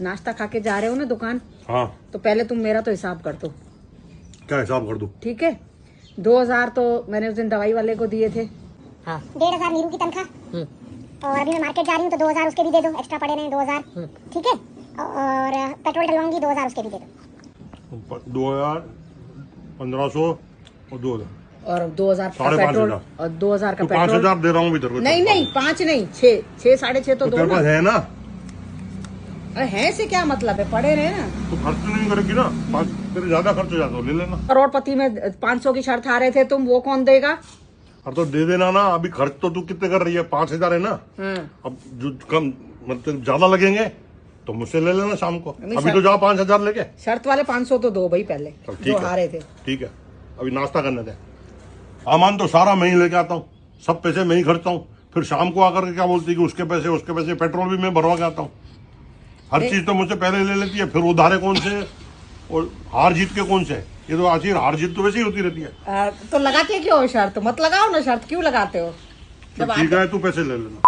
नाश्ता खा के जा रहे हो ना दुकान। हाँ तो पहले तुम मेरा तो हिसाब कर दो। क्या हिसाब कर दूं? ठीक है, 2000 तो मैंने उस दिन दवाई वाले को दिए थे। हाँ 1500 नीरू की तनख्वाह। और अभी मैं मार्केट जा रही हूँ तो 2000 उसके भी दे दो, एक्स्ट्रा पड़े रहे 2000। ठीक है, और पेट्रोल डलवाऊंगी 2000 उसके भी दे दो। 2000, 1500 और 2000 और 2000 का 5,500 पेट्रोल और 2000 का तो पेट्रोल। 5000 दे रहा हूँ इधर। नहीं नहीं 5 नहीं 6 6 6.5 तो दो तेरे ना। पास है ना? अरे है से क्या मतलब है, पड़े रहे ना। तो खर्च नहीं करेगी ना, तेरे ज्यादा खर्च हो जाता हो ले लेना। करोड़पति में 500 की शर्त आ रहे थे तुम, वो कौन देगा? और तो दे देना ना। अभी खर्च तो तू कितने कर रही है? 5000 है ना। अब जो कम मतलब ज्यादा लगेंगे तो मुझसे ले लेना शाम को। अभी तो जाओ 5000 लेके। शर्त वाले 500 तो दो भाई पहले, जो हारे थे। ठीक है, अभी नाश्ता करने दे। सामान तो सारा मैं ही लेके आता हूँ, सब पैसे मैं ही खर्चता हूँ। फिर शाम को आकर के क्या बोलती कि उसके पैसे, पेट्रोल भी मैं भरवा के आता हूँ। हर चीज तो मुझसे पहले ले लेती है। फिर उधारे कौन से और हार जीत के कौन से? ये तो आखिर हार जीत तो वैसे ही होती रहती है। तो लगाते क्यों हो शर्त? मत लगाओ ना शर्त, क्यों लगाते हो? तो ठीक है, तू पैसे ले लेना।